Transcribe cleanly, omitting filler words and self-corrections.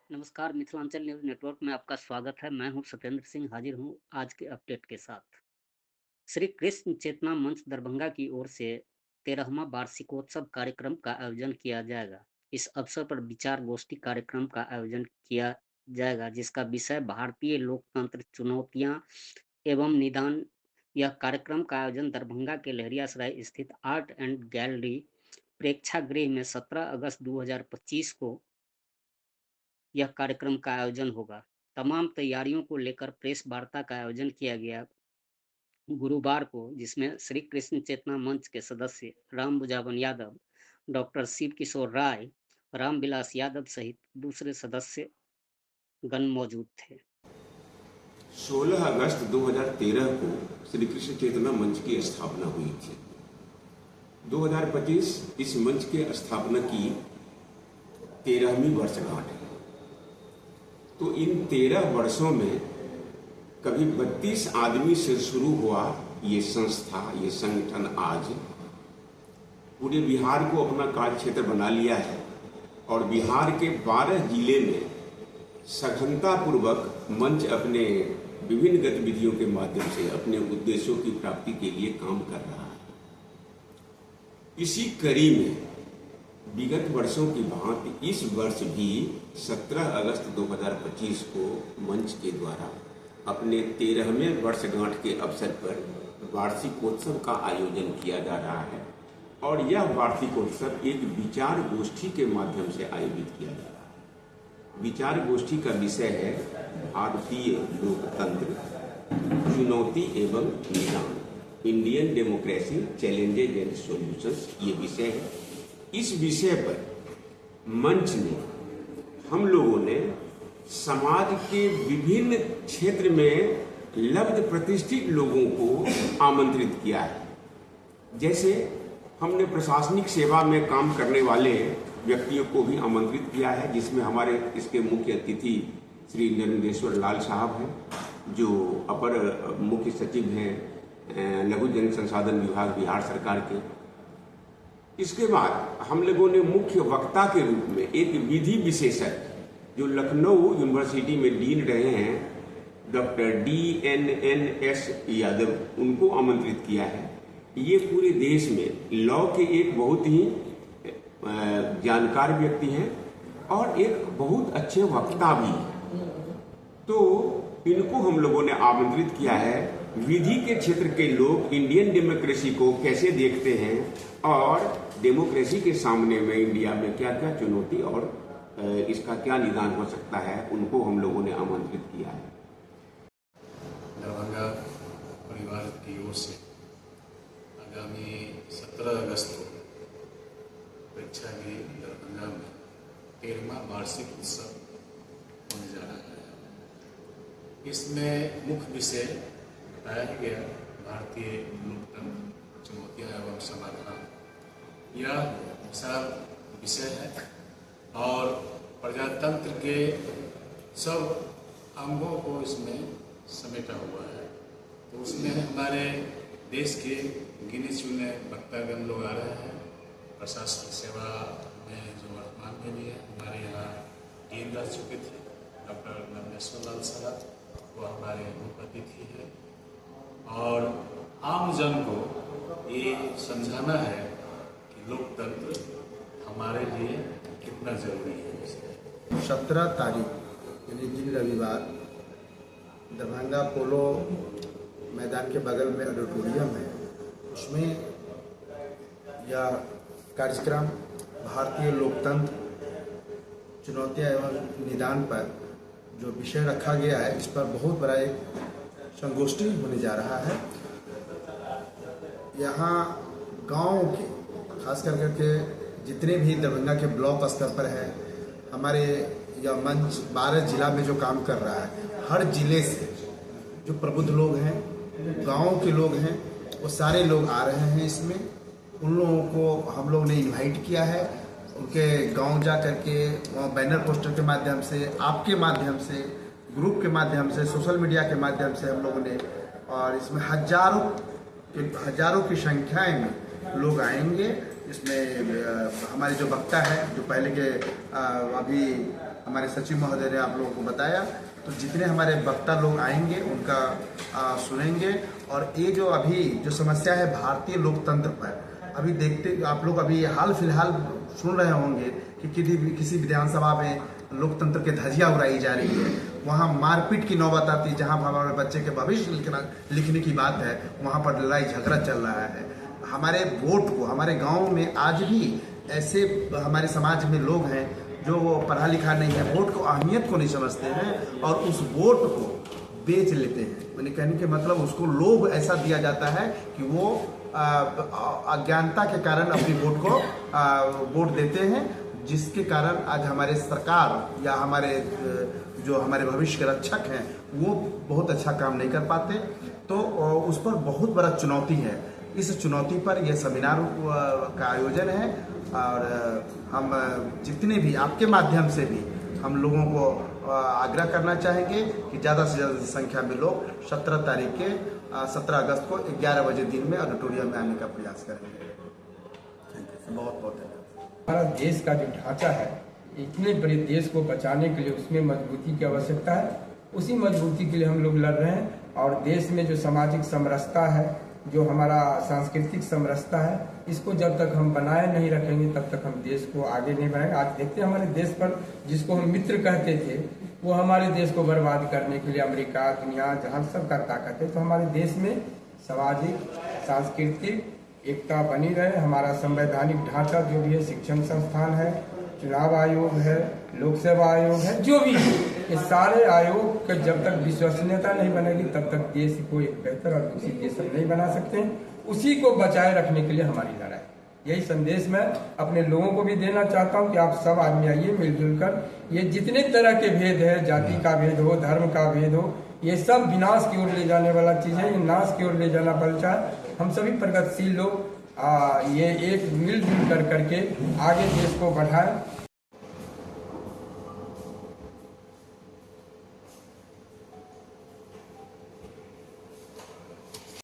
नमस्कार, Mithilanchal news network में आपका स्वागत है। मैं हूं सत्येंद्र सिंह, हाजिर हूं आज के अपडेट के साथ। श्री कृष्ण चेतना मंच दरभंगा की ओर से 13वां वार्षिकोत्सव कार्यक्रम का आयोजन किया जाएगा। इस अवसर पर विचार गोष्ठी कार्यक्रम का आयोजन किया जाएगा, जिसका विषय भारतीय लोकतंत्र चुनौतियां एवं निदान। यह कार्यक्रम का आयोजन दरभंगा के लहरियासराय स्थित आर्ट एंड गैलरी प्रेक्षागृह में 17 अगस्त 2025 को यह कार्यक्रम का आयोजन होगा। तमाम तैयारियों को लेकर प्रेस वार्ता का आयोजन किया गया गुरुवार को, जिसमें श्री कृष्ण चेतना मंच के सदस्य राम बुझावन यादव, डॉक्टर शिव किशोर राय, रामविलास यादव सहित दूसरे सदस्य गण मौजूद थे। 16 अगस्त 2013 को श्री कृष्ण चेतना मंच की स्थापना हुई थी। 2025 इस मंच के स्थापना की 13वीं वर्षगांठ है। तो इन 13 वर्षों में कभी 32 आदमी से शुरू हुआ ये संस्था, ये संगठन आज पूरे बिहार को अपना कार्य क्षेत्र बना लिया है और बिहार के 12 जिले में सघनता पूर्वक मंच अपने विभिन्न गतिविधियों के माध्यम से अपने उद्देश्यों की प्राप्ति के लिए काम कर रहा है। इसी कड़ी में विगत वर्षों की भांति इस वर्ष भी 17 अगस्त 2025 को मंच के द्वारा अपने 13वें वर्षगांठ के अवसर पर वार्षिकोत्सव का आयोजन किया जा रहा है और यह वार्षिकोत्सव एक विचार गोष्ठी के माध्यम से आयोजित किया जा रहा है। विचार गोष्ठी का विषय है भारतीय लोकतंत्र चुनौती एवं निदान, Indian democracy challenges and solutions, ये विषय है। इस विषय पर मंच ने, हम लोगों ने समाज के विभिन्न क्षेत्र में लब्ध प्रतिष्ठित लोगों को आमंत्रित किया है। जैसे हमने प्रशासनिक सेवा में काम करने वाले व्यक्तियों को भी आमंत्रित किया है, जिसमें हमारे इसके मुख्य अतिथि श्री नरेंद्रेश्वर लाल साहब हैं, जो अपर मुख्य सचिव हैं लघु जन संसाधन विभाग बिहार सरकार के। इसके बाद हम लोगों ने मुख्य वक्ता के रूप में एक विधि विशेषज्ञ जो लखनऊ यूनिवर्सिटी में डीन रहे हैं, डॉक्टर DNNS यादव, उनको आमंत्रित किया है। ये पूरे देश में लॉ के एक बहुत ही जानकार व्यक्ति हैं और एक बहुत अच्छे वक्ता भी हैं। तो इनको हम लोगों ने आमंत्रित किया है। विधि के क्षेत्र के लोग इंडियन डेमोक्रेसी को कैसे देखते हैं और डेमोक्रेसी के सामने में इंडिया में क्या क्या चुनौती और इसका क्या निदान हो सकता है, उनको हम लोगों ने आमंत्रित किया है। दरभंगा परिवार की ओर से आगामी 17 अगस्त को प्रेक्षागृह दरभंगा में 13वां वार्षिक उत्सव होने जा रहा है। इसमें मुख्य विषय बताया गया भारतीय लोकतंत्र चुनौतियां एवं समाधान। यह विशाल विषय है और प्रजातंत्र के सब अंगों को इसमें समेटा हुआ है। तो उसमें हमारे देश के गिने चुने वक्तागण लोग आ रहे हैं। प्रशासनिक सेवा में जो वर्तमान में भी है, हमारे यहाँ डीन रह चुके थे डॉक्टर नरेंद्रेश्वर लाल साहब, वो हमारे मुख्य अतिथि है। और आम जन को ये समझाना है कि लोकतंत्र हमारे लिए कितना जरूरी है। 17 तारीख यानी दिन रविवार दरभंगा पोलो मैदान के बगल में ऑडिटोरियम है, उसमें यह कार्यक्रम भारतीय लोकतंत्र चुनौतियां एवं निदान पर जो विषय रखा गया है, इस पर बहुत बड़ा एक संगोष्ठी होने जा रहा है। यहाँ गांव के खास करके जितने भी दरभंगा के ब्लॉक स्तर पर है, हमारे यह मंच 12 जिला में जो काम कर रहा है, हर जिले से जो प्रबुद्ध लोग हैं, गांव के लोग हैं, वो सारे लोग आ रहे हैं। इसमें उन लोगों को हम लोग ने इनवाइट किया है। उनके गांव जा करके वहाँ बैनर पोस्टर के माध्यम से, आपके माध्यम से, ग्रुप के माध्यम से, सोशल मीडिया के माध्यम से हम लोगों ने, और इसमें हजारों की संख्याएं में लोग आएंगे इसमें हमारे जो वक्ता है, जो पहले के अभी हमारे सचिव महोदय ने आप लोगों को बताया, तो जितने हमारे वक्ता लोग आएंगे उनका सुनेंगे। और ये जो अभी जो समस्या है भारतीय लोकतंत्र पर, अभी देखते आप लोग अभी हाल फिलहाल सुन रहे होंगे कि किसी विधानसभा में लोकतंत्र के धज्जियां उड़ाई जा रही है, वहाँ मारपीट की नौबत आती है। जहाँ हमारे बच्चे के भविष्य लिखने की बात है, वहाँ पर लड़ाई झगड़ा चल रहा है। हमारे वोट को, हमारे गांव में आज भी ऐसे हमारे समाज में लोग हैं जो पढ़ा लिखा नहीं है, वोट को अहमियत को नहीं समझते हैं और उस वोट को बेच लेते हैं। मैंने कहने के मतलब उसको लोभ ऐसा दिया जाता है कि वो अज्ञानता के कारण अपनी वोट को वोट देते हैं, जिसके कारण आज हमारे सरकार या हमारे जो हमारे भविष्य के रक्षक हैं वो बहुत अच्छा काम नहीं कर पाते। तो उस पर बहुत बड़ा चुनौती है। इस चुनौती पर यह सेमिनार का आयोजन है और हम जितने भी आपके माध्यम से भी हम लोगों को आग्रह करना चाहेंगे कि ज़्यादा से ज़्यादा संख्या में लोग 17 अगस्त को 11 बजे दिन में ऑडिटोरियम में आने का प्रयास करेंगे। बहुत बहुत धन्यवाद। हमारा देश का जो ढांचा है, इतने बड़े देश को बचाने के लिए उसमें मजबूती की आवश्यकता है। उसी मजबूती के लिए हम लोग लड़ रहे हैं और देश में जो सामाजिक समरसता है, जो हमारा सांस्कृतिक समरसता है, इसको जब तक हम बनाए नहीं रखेंगे तब तक हम देश को आगे नहीं बढ़ाएंगे। आज देखते हैं हमारे देश पर जिसको हम मित्र कहते थे, वो हमारे देश को बर्बाद करने के लिए अमेरिका, दुनिया जहाँ सब का ताकत है। तो हमारे देश में सामाजिक सांस्कृतिक एकता बनी रहे। हमारा संवैधानिक ढांचा जो भी है, शिक्षण संस्थान है, चुनाव आयोग है, लोक सेवा आयोग है, जो भी है, ये सारे आयोग के जब तक विश्वसनीयता नहीं बनेगी तब तक देश को एक बेहतर और विकसित देश हम नहीं बना सकते हैं। उसी को बचाए रखने के लिए हमारी लड़ाई, यही संदेश मैं अपने लोगों को भी देना चाहता हूँ कि आप सब आदमी आइए मिलजुल कर। ये जितने तरह के भेद है, जाति का भेद हो, धर्म का भेद हो, ये सब विनाश की ओर ले जाने वाला चीज है। ये नाश की ओर ले जाना पड़ता है। हम सभी प्रगतिशील लोग ये एक मिलजुल कर करके आगे देश को बढ़ाएं